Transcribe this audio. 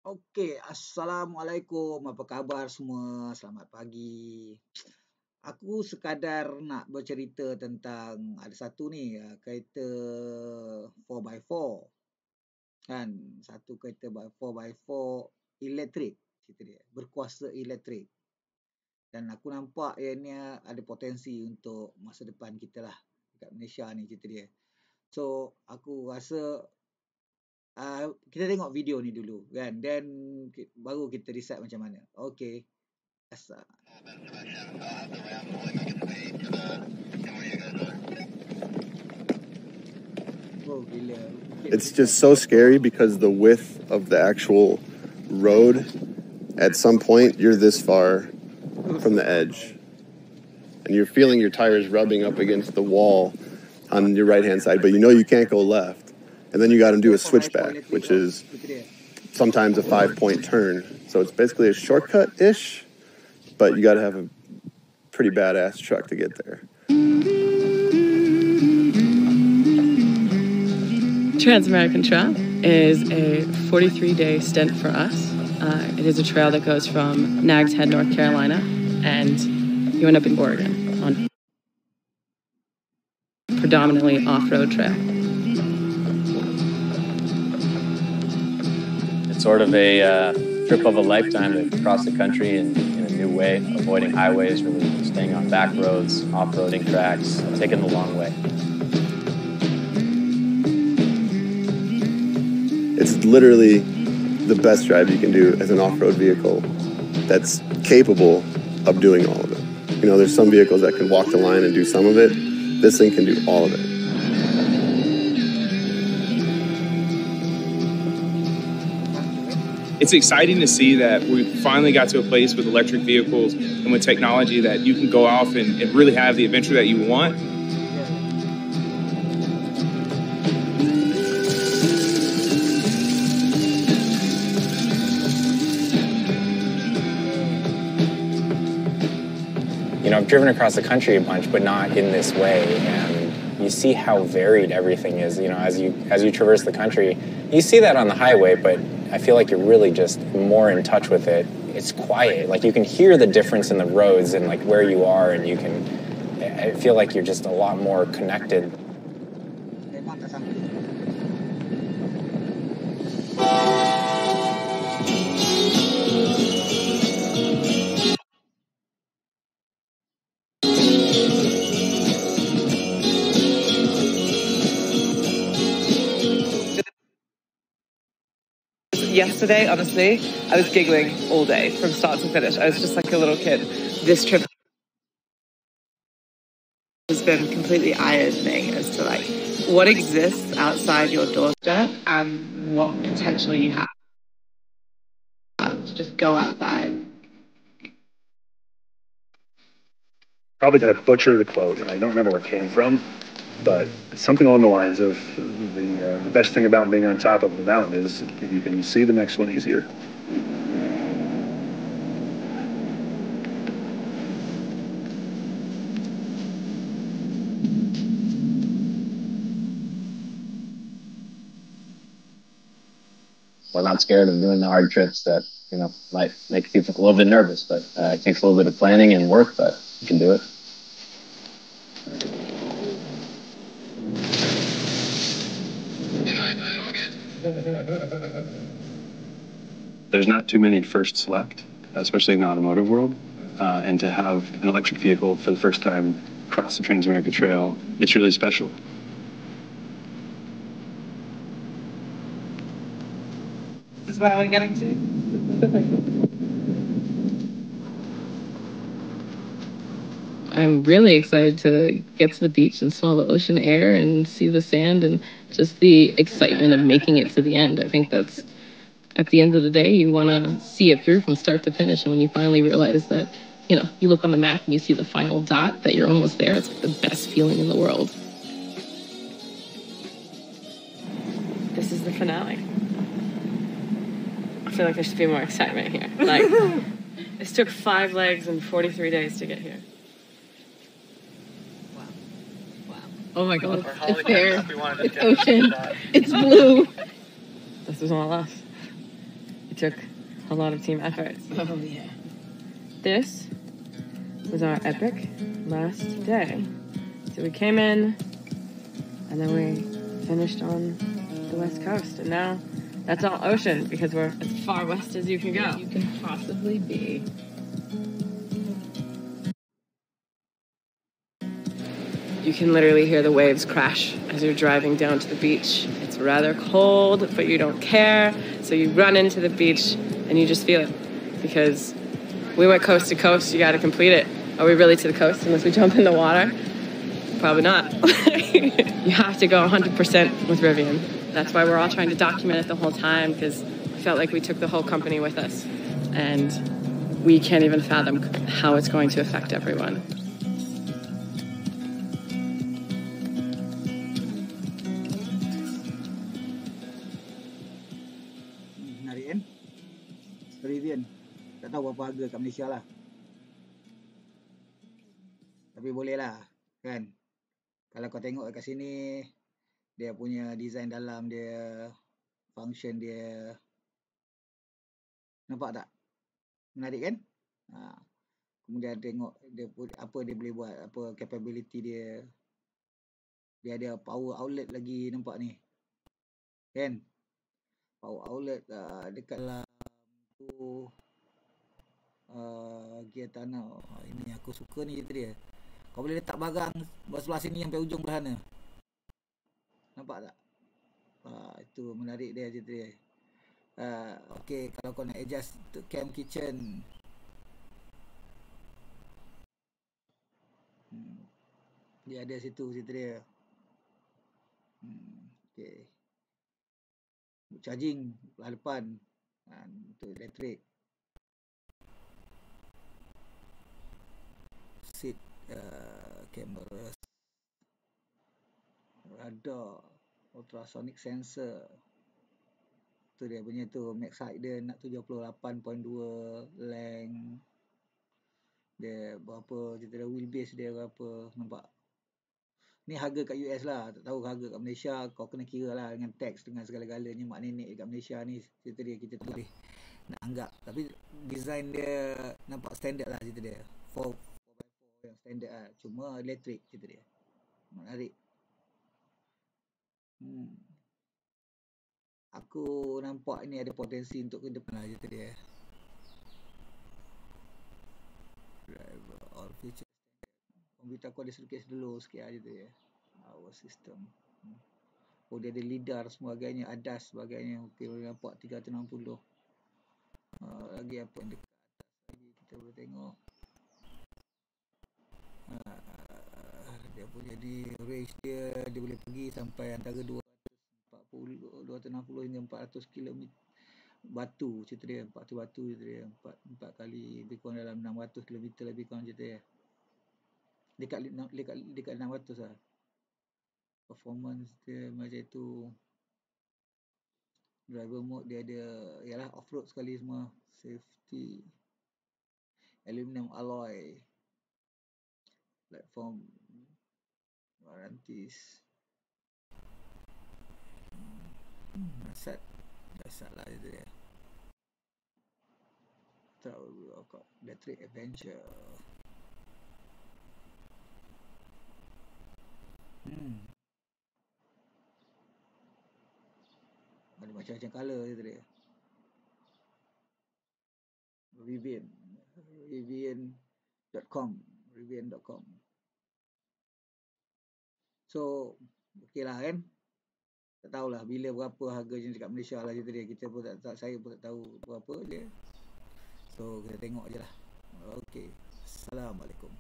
Okey, Assalamualaikum. Apa khabar semua? Selamat pagi. Aku sekadar nak bercerita tentang ada satu ni, kereta 4x4 kan. Satu kereta 4x4 elektrik cerita dia, berkuasa elektrik. Dan aku nampak ianya ada potensi untuk masa depan kita lah dekat Malaysia ni cerita dia. So, aku rasa kita tengok video ni dulu kan, then baru kita decide macam mana. Okey. Asal. Oh, gila. It's just so scary because the width of the actual road, at some point, you're this far from the edge. And you're feeling your tires rubbing up against the wall on your right-hand side, but you know you can't go left. And then you got to do a switchback, which is sometimes a 5-point turn. So it's basically a shortcut-ish, but you got to have a pretty badass truck to get there. Trans-American Trail is a 43-day stint for us. It is a trail that goes from Nags Head, North Carolina, and you end up in Oregon on predominantly off-road trail. It's sort of a trip of a lifetime to cross the country in a new way, avoiding highways, really staying on back roads, off-roading tracks, taking the long way. It's literally the best drive you can do as an off-road vehicle that's capable of doing all of it. You know, there's some vehicles that can walk the line and do some of it. This thing can do all of it. It's exciting to see that we finally got to a place with electric vehicles and with technology that you can go off and really have the adventure that you want. You know, I've driven across the country a bunch, but not in this way. And you see how varied everything is. You know, as you traverse the country, you see that on the highway, but I feel like you're really just more in touch with it. It's quiet. Like you can hear the difference in the roads and like where you are, and I feel like you're just a lot more connected. Yesterday, honestly, I was giggling all day from start to finish. I was just like a little kid. This trip has been completely eye-opening as to like what exists outside your doorstep and what potential you have to just go outside. Probably going to butcher the quote, and I don't remember where it came from, but something along the lines of the best thing about being on top of the mountain is you can see the next one easier. We're not scared of doing the hard trips that, you know, might make people a little bit nervous, but it takes a little bit of planning and work, but you can do it. There's not too many firsts left, especially in the automotive world, and to have an electric vehicle for the first time cross the Trans-America Trail, it's really special. This is where we're getting to. I'm really excited to get to the beach and smell the ocean air and see the sand and just the excitement of making it to the end. I think that's, at the end of the day, you want to see it through from start to finish. And when you finally realize that, you know, you look on the map and you see the final dot, that you're almost there, it's the best feeling in the world. This is the finale. I feel like there should be more excitement here. Like, this took 5 legs and 43 days to get here. Oh my god, it's there, it's ocean, it's blue. This is all us. took a lot of team effort. Oh, yeah. This was our epic last day. So we came in, and then we finished on the West Coast, and now that's all ocean because we're as far west as you can go. You can possibly be. You can literally hear the waves crash as you're driving down to the beach. It's rather cold, but you don't care. So you run into the beach and you just feel it. Because we went coast to coast, you gotta complete it. Are we really to the coast unless we jump in the water? Probably not. You have to go 100% with Rivian. That's why we're all trying to document it the whole time, because we felt like we took the whole company with us. And we can't even fathom how it's going to affect everyone. Menarik kan? Rivian. Tak tahu berapa harga kat Malaysia lah. Tapi boleh lah, kan? Kalau kau tengok kat sini, dia punya design dalam dia, function dia. Nampak tak? Menarik kan? Kemudian tengok dia apa dia boleh buat, apa capability dia. Dia ada power outlet lagi, nampak ni. Kan? Power outlet dekat dalam tu gear tunnel. Ini aku suka ni cerita dia. Kau boleh letak barang sebelah sini sampai ujung belah sana. Nampak tak? Itu menarik dia cerita dia. Okay, kalau kau nak adjust to camp kitchen, dia ada situ cerita dia. Okay, charging belah depan, untuk elektrik. Seat, camera, radar, ultrasonic sensor. Tu dia punya tu, max height dia nak 78.2 length. Dia berapa, kita dah wheelbase dia berapa, nampak? Ni harga kat US lah, tak tahu harga kat Malaysia. Kau kena kira lah dengan tax, dengan segala-galanya mak nenek kat Malaysia ni. Cerita dia kita tu boleh nak anggap. Tapi design dia nampak standard lah cerita dia. 4x4 yang standard lah, cuma elektrik cerita dia. Menarik. Aku nampak ni ada potensi untuk ke depan lah cerita dia. Driver, all feature standard. Komputer aku ada sedikit dulu sikit lah cerita dia. Our system. Oh, dia ada lidar sebagainya, ADAS sebagainya. Okay, boleh nampak 360. Lagi apa yang dekat atas lagi kita boleh tengok. Dia punya di range dia boleh pergi sampai antara 260 hingga 400 km batu cerita dia. 400 batu cerita dia. 4 kali lebih kurang dalam 600 km lebih kurang cerita dia. Dekat 600 lah. Performance dia macam itu. Driver mode dia ada, ialah off-road sekali semua. Safety, aluminum alloy, platform, warranties. Dasar lah itu dia. Tahu kau electric adventure. Ada macam-macam colour itu dia. Rivian.com. So, okey lah kan? Tak tahulah bila berapa harganya dekat Malaysia lah cerita dia. Kita pun saya pun tak tahu berapa dia. So, kita tengok je lah. Okey. Assalamualaikum.